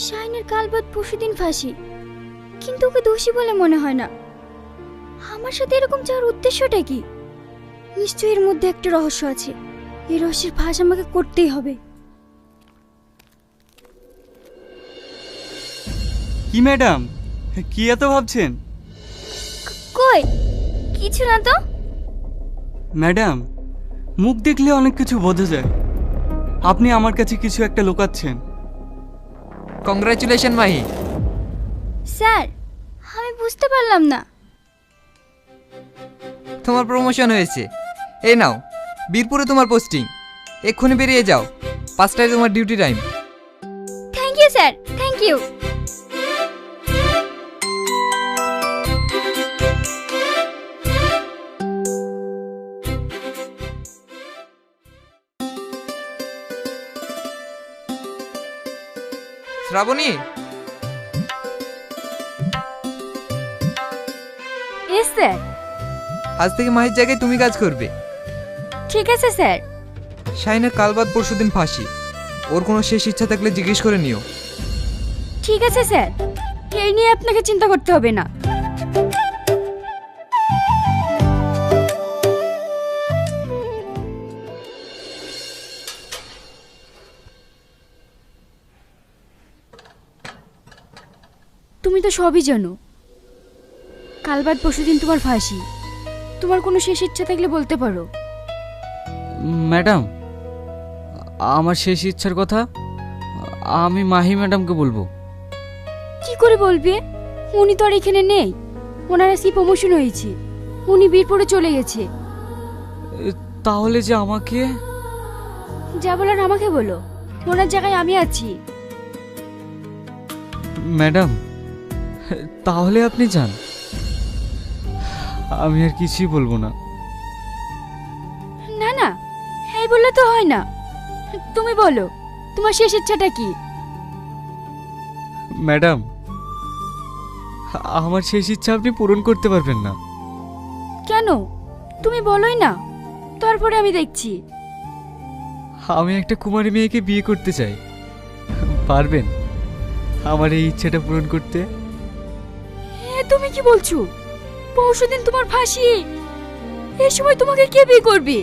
শাইনের কাল বাদ পরশুদিন ফাঁসি, কিন্তু ওকে দোষী বলে মনে হয় না। আমার সাথে এরকম যাওয়ার উদ্দেশ্যটা কি? নিশ্চয়ই এর মধ্যে একটা রহস্য আছে। এই রহস্যের ফাঁস আমাকে করতেই হবে। কি ম্যাডাম, কি এত ভাবছেন? কই কিছু না তো। ম্যাডাম, মুখ দেখলে অনেক কিছু বোঝা যায়। আপনি আমার কাছে কিছু একটা লুকাচ্ছেন। কংগ্রাচুলেশন মাহি। স্যার, আমি বুঝতে পারলাম না। তোমার প্রমোশন হয়েছে। এই নাও, বীরপুরে তোমার পোস্টিং। এক্ষুনি বেরিয়ে যাও, 5টায় তোমার duty time. Thank you sir, thank you. Shraboni, yes sir. আজ থেকে মাহির জায়গায় তুমি কাজ করবে। ঠিক আছে স্যার। শাহিনের কাল বাদ পরশুদিন ফাঁসি। ওর কোনো শেষ ইচ্ছা থাকলে জিজ্ঞেস করে নিও। ঠিক আছে স্যার, এই নিয়ে আপনাকে চিন্তা করতে হবে না। তুমি তো সবই জানো। কাল বাদ পরশুদিন তোমার ফাঁসি। তোমার কোনো শেষ ইচ্ছা থাকলে বলতে পারো। ম্যাডাম, আমার শেষ ইচ্ছার কথা আমি মাহি ম্যাডামকে বলবো। কি করে বলবে? উনি তো আর এখানে নেই। ওনার আজকে প্রমোশন হয়েছে, উনি বীরপুরে চলে গেছে। তাহলে যে আমাকে যা বলার আমাকে বলো, ওনার জায়গায় আমি আছি। ম্যাডাম, তাহলে আপনি যান, আমি আর কিছুই বলবো না। না না, এই বললে তো হয় না। তুমি বলো, তোমার শেষ ইচ্ছাটা কি? ম্যাডাম, আমার শেষ ইচ্ছা আপনি পূরণ করতে পারবেন না। কেন? তুমি বলোই না, তারপরে আমি দেখছি। আমি একটা কুমারী মেয়েকে বিয়ে করতে চাই। পারবেন আমার এই ইচ্ছাটা পূরণ করতে? তুমি কি বলছো? পরশুদিন তোমার ফাঁসি, এই সময় তোমাকে কে বিয়ে করবে?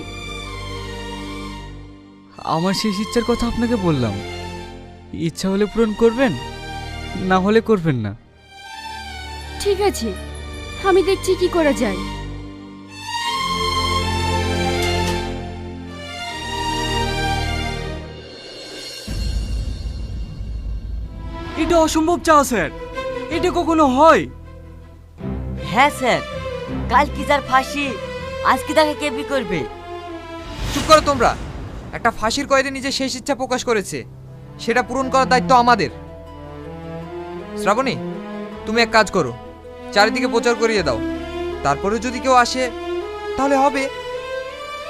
আমার শেষ ইচ্ছার কথা আপনাকে বললাম। ইচ্ছা হলে পূরণ করবেন, না হলে করবেন না। ঠিক আছে, আমি দেখছি কি করা যায়। এটা অসম্ভব চাও স্যার, এটা কখনো হয়? হ্যাঁ স্যার, কাল কি যার ফাঁসি, আজকে তাকে কে বিয়ে করবে? চুপ করো তোমরা। একটা ফাঁসির কয়েদে নিজের শেষ ইচ্ছা প্রকাশ করেছে, সেটা পূরণ করার দায়িত্ব আমাদের। শ্রাবণী, তুমি এক কাজ করো, চারিদিকে প্রচার করিয়ে দাও। তারপরে যদি কেউ আসে তাহলে হবে।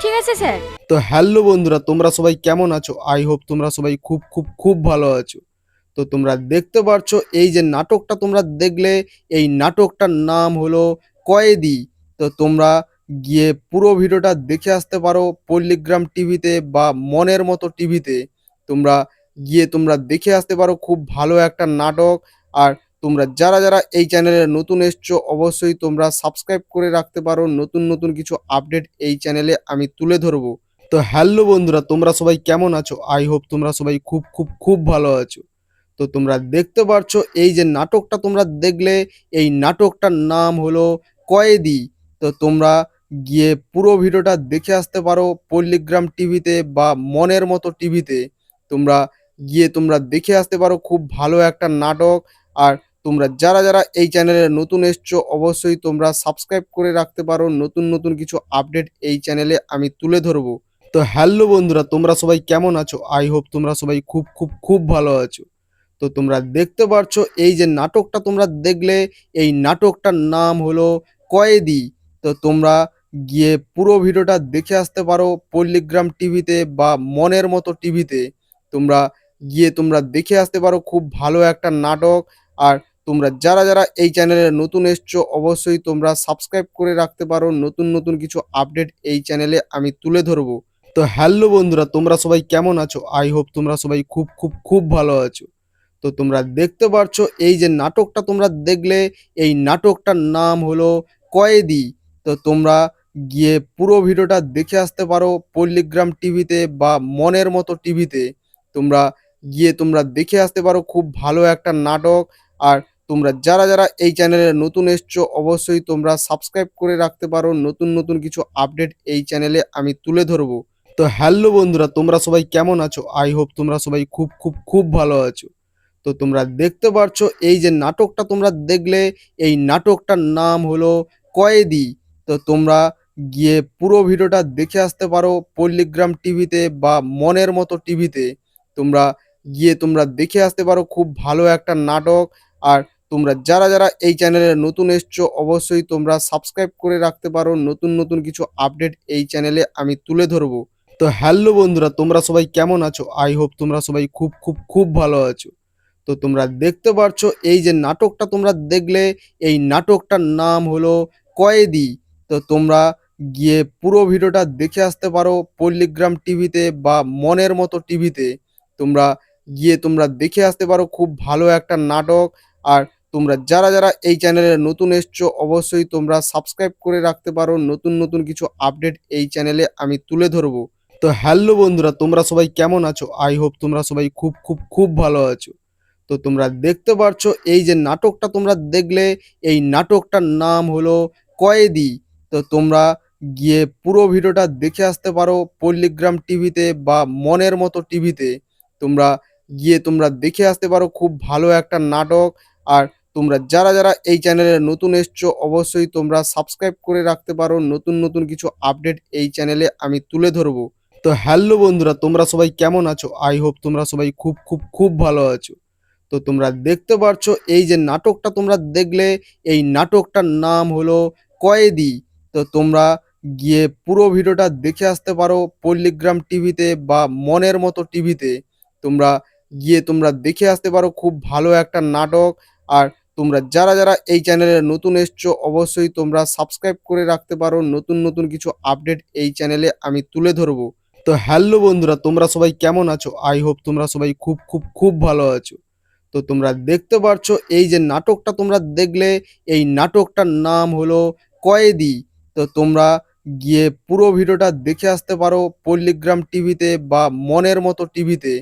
ঠিক আছে স্যার। তো হ্যালো বন্ধুরা, তোমরা সবাই কেমন আছো? আই হোপ তোমরা সবাই খুব খুব খুব ভালো আছো। তো তোমরা দেখতে পারছো এই যে নাটকটা তোমরা দেখলে, এই নাটকটার নাম হলো কয়েদি। তো তোমরা গিয়ে পুরো ভিডিওটা দেখে আসতে পারো পল্লিগ্রাম টিভিতে বা মনের মতো টিভিতে। তোমরা গিয়ে তোমরা দেখে আসতে পারো, খুব ভালো একটা নাটক। আর তোমরা যারা যারা এই চ্যানেলে নতুন এসছো, অবশ্যই তোমরা সাবস্ক্রাইব করে রাখতে পারো। নতুন নতুন কিছু আপডেট এই চ্যানেলে আমি তুলে ধরবো। তো হ্যালো বন্ধুরা, তোমরা সবাই কেমন আছো? আই হোপ তোমরা সবাই খুব খুব খুব ভালো আছো। তো তোমরা দেখতে পারছো এই যে নাটকটা তোমরা দেখলে, এই নাটকটার নাম হলো কয়েদি। তো তোমরা গিয়ে পুরো ভিডিওটা দেখে আসতে পারো পল্লিগ্রাম টিভিতে বা মনের মতো টিভিতে। তোমরা গিয়ে তোমরা দেখে আসতে পারো, খুব ভালো একটা নাটক। আর তোমরা যারা যারা এই চ্যানেলে নতুন এসছো, অবশ্যই তোমরা সাবস্ক্রাইব করে রাখতে পারো। নতুন নতুন কিছু আপডেট এই চ্যানেলে আমি তুলে ধরবো। তো হ্যালো বন্ধুরা, তোমরা সবাই কেমন আছো? আই হোপ তোমরা সবাই খুব খুব খুব ভালো আছো। তো তোমরা দেখতে পারছো এই যে নাটকটা তোমরা দেখলে, এই নাটকটার নাম হলো কয়েদি। তো তোমরা গিয়ে পুরো ভিডিওটা দেখে আসতে পারো পল্লিগ্রাম টিভিতে বা মনের মতো টিভিতে। তোমরা গিয়ে তোমরা দেখে আসতে পারো, খুব ভালো একটা নাটক। আর তোমরা যারা যারা এই চ্যানেলে নতুন এসছো, অবশ্যই তোমরা সাবস্ক্রাইব করে রাখতে পারো। নতুন নতুন কিছু আপডেট এই চ্যানেলে আমি তুলে ধরবো। তো হ্যালো বন্ধুরা, তোমরা সবাই কেমন আছো? আই হোপ তোমরা সবাই খুব খুব খুব ভালো আছো। তো তোমরা দেখতে পারছো এই যে নাটকটা তোমরা দেখলে, এই নাটকটার নাম হলো কয়েদি। তো তোমরা গিয়ে পুরো ভিডিওটা দেখে আসতে পারো পল্লিগ্রাম টিভিতে বা মনের মতো টিভিতে। তোমরা গিয়ে তোমরা দেখে আসতে পারো, খুব ভালো একটা নাটক। আর তোমরা যারা যারা এই চ্যানেলে নতুন এসছো অবশ্যই তোমরা সাবস্ক্রাইব করে রাখতে পারো, নতুন নতুন কিছু আপডেট এই চ্যানেলে আমি তুলে ধরবো। তো হ্যালো বন্ধুরা, তোমরা সবাই কেমন আছো? আই হোপ তোমরা সবাই খুব খুব খুব ভালো আছো। তো তোমরা দেখতে পারছো এই যে নাটকটা তোমরা দেখলে, এই নাটকটার নাম হলো কয়েদি। তো তোমরা গিয়ে পুরো ভিডিওটা দেখে আসতে পারো পল্লিগ্রাম টিভিতে বা মনের মতো টিভিতে। তোমরা গিয়ে তোমরা দেখে আসতে পারো, খুব ভালো একটা নাটক। আর তোমরা যারা যারা এই চ্যানেলে নতুন এসছো অবশ্যই তোমরা সাবস্ক্রাইব করে রাখতে পারো, নতুন নতুন কিছু আপডেট এই চ্যানেলে আমি তুলে ধরবো। তো হ্যালো বন্ধুরা, তোমরা সবাই কেমন আছো? আই হোপ তোমরা সবাই খুব খুব খুব ভালো আছো। তো তোমরা দেখতে পারছো এই যে নাটকটা তোমরা দেখলে, এই নাটকটার নাম হলো কয়েদি। তো তোমরা গিয়ে পুরো ভিডিওটা দেখে আসতে পারো পল্লিগ্রাম টিভিতে বা মনের মতো টিভিতে। তোমরা গিয়ে তোমরা দেখে আসতে পারো, খুব ভালো একটা নাটক। আর তোমরা যারা যারা এই চ্যানেলে নতুন এসছো অবশ্যই তোমরা সাবস্ক্রাইব করে রাখতে পারো, নতুন নতুন কিছু আপডেট এই চ্যানেলে আমি তুলে ধরবো। তো হ্যালো বন্ধুরা, তোমরা সবাই কেমন আছো? আই হোপ তোমরা সবাই খুব খুব খুব ভালো আছো। তো তোমরা দেখতে পারছো এই যে নাটকটা তোমরা দেখলে, এই নাটকটার নাম হলো কয়েদি। তো তোমরা গিয়ে পুরো ভিডিওটা দেখে আসতে পারো পল্লিগ্রাম টিভিতে বা মনের মতো টিভিতে। তোমরা গিয়ে তোমরা দেখে আসতে পারো, খুব ভালো একটা নাটক। আর তোমরা যারা যারা এই চ্যানেলে নতুন এসছো অবশ্যই তোমরা সাবস্ক্রাইব করে রাখতে পারো, নতুন নতুন কিছু আপডেট এই চ্যানেলে আমি তুলে ধরবো। তো হ্যালো বন্ধুরা, তোমরা সবাই কেমন আছো? আই হোপ তোমরা সবাই খুব খুব খুব ভালো আছো। তো তোমরা দেখতে পারছো এই যে নাটকটা তোমরা দেখলে, এই নাটকটার নাম হলো কয়েদি। তো তোমরা গিয়ে পুরো ভিডিওটা দেখে আসতে পারো পল্লিগ্রাম টিভিতে বা মনের মতো টিভিতে। তোমরা গিয়ে তোমরা দেখে আসতে পারো, খুব ভালো একটা নাটক। আর তোমরা যারা যারা এই চ্যানেলে নতুন এসছো অবশ্যই তোমরা সাবস্ক্রাইব করে রাখতে পারো, নতুন নতুন কিছু আপডেট এই চ্যানেলে আমি তুলে ধরবো। তো হ্যালো বন্ধুরা, তোমরা সবাই কেমন আছো? আই হোপ তোমরা সবাই খুব খুব খুব ভালো আছো। তো তোমরা দেখতে পারছো এই যে নাটকটা তোমরা দেখলে, এই নাটকটার নাম হলো কয়েদি। তো তোমরা গিয়ে পুরো ভিডিওটা দেখে আসতে পারো পল্লিগ্রাম টিভিতে বা মনের মতো টিভিতে।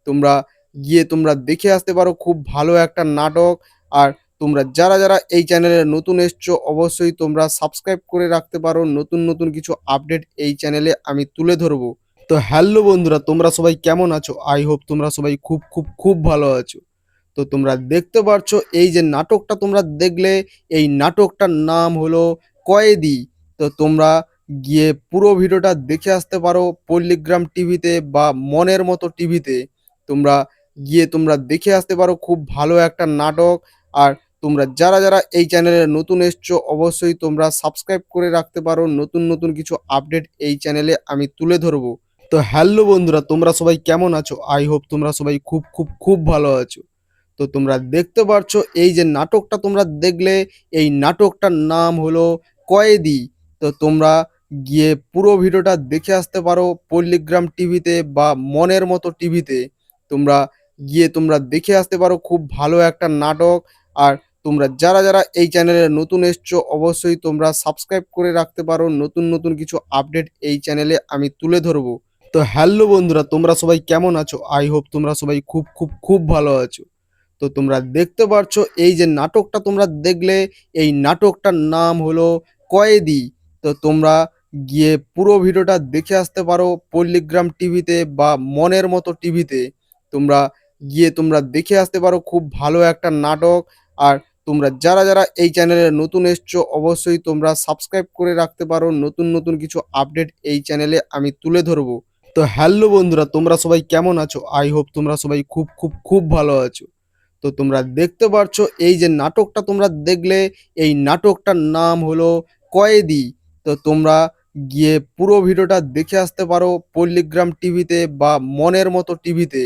তোমরা গিয়ে তোমরা দেখে আসতে পারো, খুব ভালো একটা নাটক। আর তোমরা যারা যারা এই চ্যানেলে নতুন এসছো অবশ্যই তোমরা সাবস্ক্রাইব করে রাখতে পারো, নতুন নতুন কিছু আপডেট এই চ্যানেলে আমি তুলে ধরবো। তো হ্যালো বন্ধুরা, তোমরা সবাই কেমন আছো? আই হোপ তোমরা সবাই খুব খুব খুব ভালো আছো। তো তোমরা দেখতে পারছো এই যে নাটকটা তোমরা দেখলে, এই নাটকটার নাম হলো কয়েদি। তো তোমরা গিয়ে পুরো ভিডিওটা দেখে আসতে পারো পল্লিগ্রাম টিভিতে বা মনের মতো টিভিতে। তোমরা গিয়ে তোমরা দেখে আসতে পারো, খুব ভালো একটা নাটক। আর তোমরা যারা যারা এই চ্যানেলে নতুন এসছো অবশ্যই তোমরা সাবস্ক্রাইব করে রাখতে পারো, নতুন নতুন কিছু আপডেট এই চ্যানেলে আমি তুলে ধরবো। তো হ্যালো বন্ধুরা, তোমরা সবাই কেমন আছো? আই হোপ তোমরা সবাই খুব খুব খুব ভালো আছো। তো তোমরা দেখতে পারছো এই যে নাটকটা তোমরা দেখলে, এই নাটকটার নাম হলো কয়েদি। তো তোমরা গিয়ে পুরো ভিডিওটা দেখে আসতে পারো পল্লিগ্রাম টিভিতে বা মনের মতো টিভিতে। তোমরা গিয়ে তোমরা দেখে আসতে পারো, খুব ভালো একটা নাটক। আর তোমরা যারা যারা এই চ্যানেলে নতুন এসছো অবশ্যই তোমরা সাবস্ক্রাইব করে রাখতে পারো, নতুন নতুন কিছু আপডেট এই চ্যানেলে আমি তুলে ধরবো। তো হ্যালো বন্ধুরা, তোমরা সবাই কেমন আছো? আই হোপ তোমরা সবাই খুব খুব খুব ভালো আছো। তো তোমরা দেখতে পারছো এই যে নাটকটা তোমরা দেখলে, এই নাটকটার নাম হলো কয়েদি। তো তোমরা গিয়ে পুরো ভিডিওটা দেখে আসতে পারো পল্লিগ্রাম টিভিতে বা মনের মতো টিভিতে। তোমরা গিয়ে তোমরা দেখে আসতে পারো, খুব ভালো একটা নাটক। আর তোমরা যারা যারা এই চ্যানেলে নতুন এসছো অবশ্যই তোমরা সাবস্ক্রাইব করে রাখতে পারো, নতুন নতুন কিছু আপডেট এই চ্যানেলে আমি তুলে ধরবো। তো হ্যালো বন্ধুরা, তোমরা সবাই কেমন আছো? আই হোপ তোমরা সবাই খুব খুব খুব ভালো আছো। তো তোমরা দেখতে পারছো এই যে নাটকটা তোমরা দেখলে, এই নাটকটার নাম হলো কয়েদি। তো তোমরা গিয়ে পুরো ভিডিওটা দেখে আসতে পারো পল্লিগ্রাম টিভিতে বা মনের মতো টিভিতে।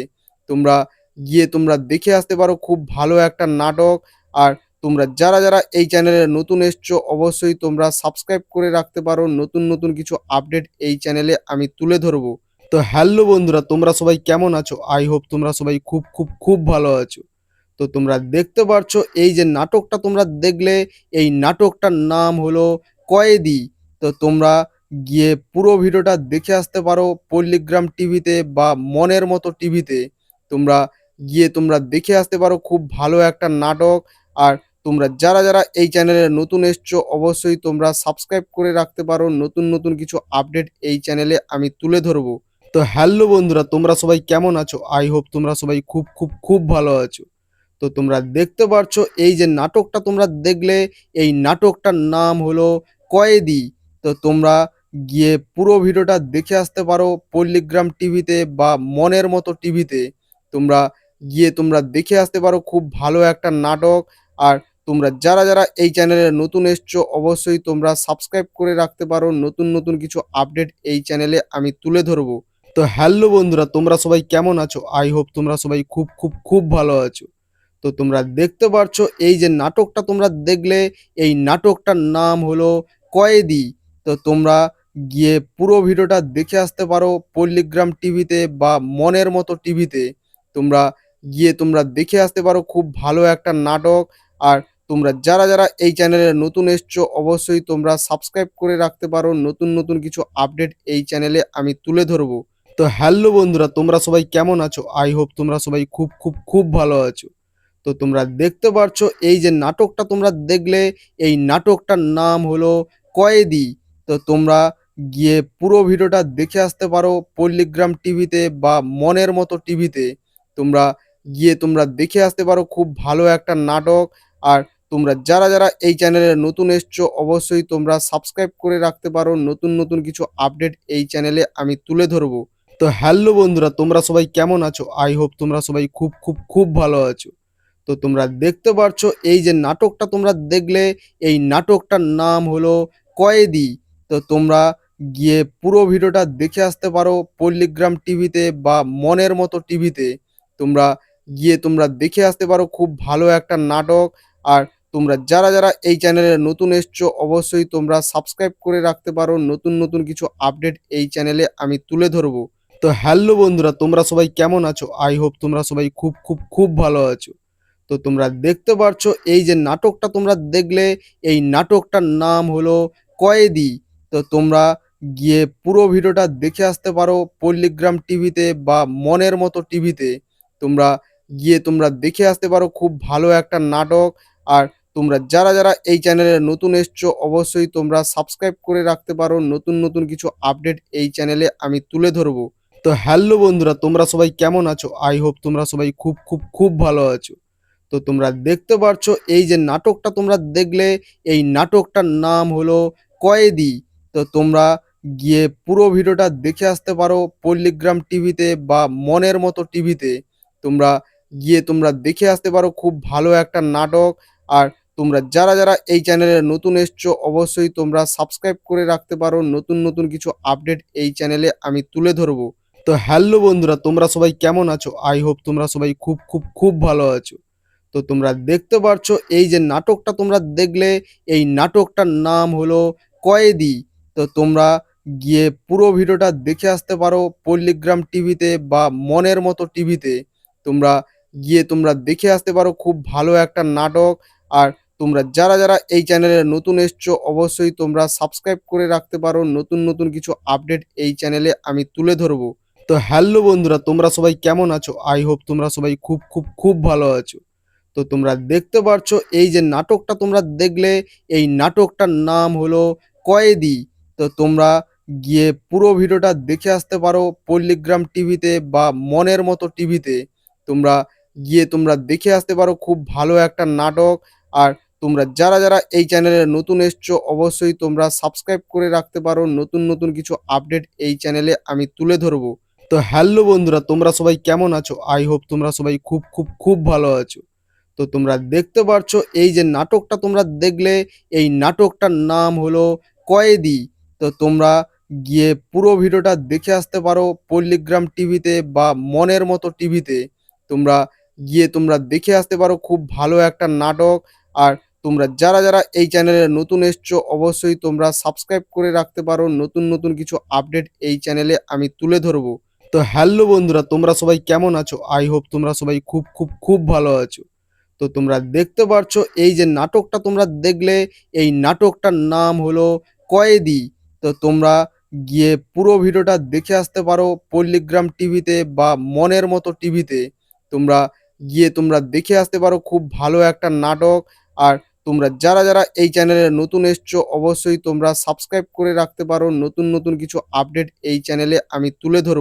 তোমরা গিয়ে তোমরা দেখে আসতে পারো, খুব ভালো একটা নাটক। আর তোমরা যারা যারা এই চ্যানেলে নতুন এসছো অবশ্যই তোমরা সাবস্ক্রাইব করে রাখতে পারো, নতুন নতুন কিছু আপডেট এই চ্যানেলে আমি তুলে ধরবো। তো হ্যালো বন্ধুরা, তোমরা সবাই কেমন আছো? আই হোপ তোমরা সবাই খুব খুব খুব ভালো আছো। তো তোমরা দেখতে পারছো এই যে নাটকটা তোমরা দেখলে, এই নাটকটার নাম হলো কয়েদি। তো তোমরা গিয়ে পুরো ভিডিওটা দেখে আসতে পারো পল্লীগ্রাম টিভিতে বা মনের মতো টিভিতে। তোমরা গিয়ে তোমরা দেখে আসতে পারো, খুব ভালো একটা নাটক। আর তোমরা যারা যারা এই চ্যানেলে নতুন এসছো অবশ্যই তোমরা সাবস্ক্রাইব করে রাখতে পারো, নতুন নতুন কিছু আপডেট এই চ্যানেলে আমি তুলে ধরবো। তো হ্যালো বন্ধুরা, তোমরা সবাই কেমন আছো? আই হোপ তোমরা সবাই খুব খুব খুব ভালো আছো। তো তোমরা দেখতে পারছো এই যে নাটকটা তোমরা দেখলে, এই নাটকটার নাম হলো কয়েদি। তো তোমরা গিয়ে পুরো ভিডিওটা দেখে আসতে পারো পল্লীগ্রাম টিভিতে বা মনের মতো টিভিতে। তোমরা গিয়ে তোমরা দেখে আসতে পারো, খুব ভালো একটা নাটক। আর তোমরা যারা যারা এই চ্যানেলে নতুন এসছো অবশ্যই তোমরা সাবস্ক্রাইব করে রাখতে পারো, নতুন নতুন কিছু আপডেট এই চ্যানেলে আমি তুলে ধরবো। তো হ্যালো বন্ধুরা, তোমরা সবাই কেমন আছো? আই হোপ তোমরা সবাই খুব খুব খুব ভালো আছো। তো তোমরা দেখতে পারছো এই যে নাটকটা তোমরা দেখলে, এই নাটকটার নাম হলো কয়েদি। তো তোমরা গিয়ে পুরো ভিডিওটা দেখে আসতে পারো পল্লীগ্রাম টিভিতে বা মনের মতো টিভিতে। তোমরা গিয়ে তোমরা দেখে আসতে পারো, খুব ভালো একটা নাটক। আর তোমরা যারা যারা এই চ্যানেলে নতুন এসছো অবশ্যই তোমরা সাবস্ক্রাইব করে রাখতে পারো, নতুন নতুন কিছু আপডেট এই চ্যানেলে আমি তুলে ধরবো। তো হ্যালো বন্ধুরা, তোমরা সবাই কেমন আছো? আই হোপ তোমরা সবাই খুব খুব খুব ভালো আছো। তো তোমরা দেখতে পারছো এই যে নাটকটা তোমরা দেখলে, এই নাটকটার নাম হলো কয়েদি। তো তোমরা গিয়ে পুরো ভিডিওটা দেখে আসতে পারো পল্লীগ্রাম টিভিতে বা মনের মতো টিভিতে। তোমরা গিয়ে তোমরা দেখে আসতে পারো, খুব ভালো একটা নাটক। আর তোমরা যারা যারা এই চ্যানেলে নতুন এসছো অবশ্যই তোমরা সাবস্ক্রাইব করে রাখতে পারো, নতুন নতুন কিছু আপডেট এই চ্যানেলে আমি তুলে ধরবো। তো হ্যালো বন্ধুরা, তোমরা সবাই কেমন আছো? আই হোপ তোমরা সবাই খুব খুব খুব ভালো আছো। তো তোমরা দেখতে পারছো এই যে নাটকটা তোমরা দেখলে, এই নাটকটার নাম হলো কয়েদি। তো তোমরা গিয়ে পুরো ভিডিওটা দেখে আসতে পারো পল্লীগ্রাম টিভিতে বা মনের মতো টিভিতে। তোমরা গিয়ে তোমরা দেখে আসতে পারো, খুব ভালো একটা নাটক। আর তোমরা যারা যারা এই চ্যানেলে নতুন এসছো অবশ্যই তোমরা সাবস্ক্রাইব করে রাখতে পারো, নতুন নতুন কিছু আপডেট এই চ্যানেলে আমি তুলে ধরবো। তো হ্যালো বন্ধুরা, তোমরা সবাই কেমন আছো? আই হোপ তোমরা সবাই খুব খুব খুব ভালো আছো। তো তোমরা দেখতে পারছো এই যে নাটকটা তোমরা দেখলে, এই নাটকটার নাম হলো কয়েদি। তো তোমরা গিয়ে পুরো ভিডিওটা দেখে আসতে পারো পল্লীগ্রাম টিভিতে বা মনের মতো টিভিতে। তোমরা গিয়ে তোমরা দেখে আসতে পারো, খুব ভালো একটা নাটক। আর তোমরা যারা যারা এই চ্যানেলে নতুন এসছো অবশ্যই তোমরা সাবস্ক্রাইব করে রাখতে পারো, নতুন নতুন কিছু আপডেট এই চ্যানেলে আমি তুলে ধরবো। তো হ্যালো বন্ধুরা, তোমরা সবাই কেমন আছো? আই হোপ তোমরা সবাই খুব খুব খুব ভালো আছো। তো তোমরা দেখতে পারছো এই যে নাটকটা তোমরা দেখলে, এই নাটকটার নাম হলো কয়েদি। তো তোমরা গিয়ে পুরো ভিডিওটা দেখে আসতে পারো পল্লীগ্রাম টিভিতে বা মনের মতো টিভিতে। তোমরা গিয়ে তোমরা দেখে আসতে পারো, খুব ভালো একটা নাটক। আর তোমরা যারা যারা এই চ্যানেলে নতুন এসছো অবশ্যই তোমরা সাবস্ক্রাইব করে রাখতে পারো, নতুন নতুন কিছু আপডেট এই চ্যানেলে আমি তুলে ধরবো। তো হ্যালো বন্ধুরা, তোমরা সবাই কেমন আছো? আই হোপ তোমরা সবাই খুব খুব খুব ভালো আছো। তো তোমরা দেখতে পারছো এই যে নাটকটা তোমরা দেখলে, এই নাটকটার নাম হলো কয়েদি। তো তোমরা গিয়ে পুরো ভিডিওটা দেখে আসতে পারো পল্লীগ্রাম টিভিতে বা মনের মতো টিভিতে। তোমরা গিয়ে তোমরা দেখে আসতে পারো, খুব ভালো একটা নাটক। আর তোমরা যারা যারা এই চ্যানেলে নতুন এসছো অবশ্যই তোমরা সাবস্ক্রাইব করে রাখতে পারো, নতুন নতুন কিছু আপডেট এই চ্যানেলে আমি তুলে ধরবো। তো হ্যালো বন্ধুরা, তোমরা সবাই কেমন আছো? আই হোপ তোমরা সবাই খুব খুব খুব ভালো আছো। তো তোমরা দেখতে পারছো এই যে নাটকটা তোমরা দেখলে, এই নাটকটার নাম হলো কয়েদি। তো তোমরা গিয়ে পুরো ভিডিওটা দেখে আসতে পারো পল্লীগ্রাম টিভিতে বা মনের মতো টিভিতে। তোমরা গিয়ে তোমরা দেখে আসতে পারো, খুব ভালো একটা নাটক। আর তোমরা যারা যারা এই চ্যানেলে নতুন এসছো অবশ্যই তোমরা সাবস্ক্রাইব করে রাখতে পারো, নতুন নতুন কিছু আপডেট এই চ্যানেলে আমি তুলে ধরবো। তো হ্যালো বন্ধুরা, তোমরা সবাই কেমন আছো? আই হোপ তোমরা সবাই খুব খুব খুব ভালো আছো। তো তোমরা দেখতে পারছো এই যে নাটকটা তোমরা দেখলে, এই নাটকটার নাম হলো কয়েদি। তো তোমরা গিয়ে পুরো ভিডিওটা দেখে আসতে পারো পল্লীগ্রাম টিভিতে বা মনের মতো টিভিতে। তোমরা গিয়ে তোমরা দেখে আসতে পারো, খুব ভালো একটা নাটক। আর তোমরা যারা যারা এই চ্যানেলে নতুন এসছো অবশ্যই তোমরা সাবস্ক্রাইব করে রাখতে পারো, নতুন নতুন কিছু আপডেট এই চ্যানেলে আমি তুলে ধরবো। তো হ্যালো বন্ধুরা, তোমরা সবাই কেমন আছো? আই হোপ তোমরা সবাই খুব খুব খুব ভালো আছো। তো তোমরা দেখতে পাচ্ছ এই যে নাটকটা তোমরা দেখলে, এই নাটকটার নাম হলো কয়েদি। তো তোমরা গিয়ে পুরো ভিডিওটা দেখে আসতে পারো পল্লিগ্রাম টিভিতে বা মনের মতো টিভিতে। তোমরা গিয়ে তোমরা দেখে আসতে পারো, খুব ভালো একটা নাটক। আর তোমরা যারা যারা এই চ্যানেলে নতুন এসছো অবশ্যই তোমরা সাবস্ক্রাইব করে রাখতে পারো, নতুন নতুন কিছু আপডেট এই চ্যানেলে আমি তুলে ধরবো।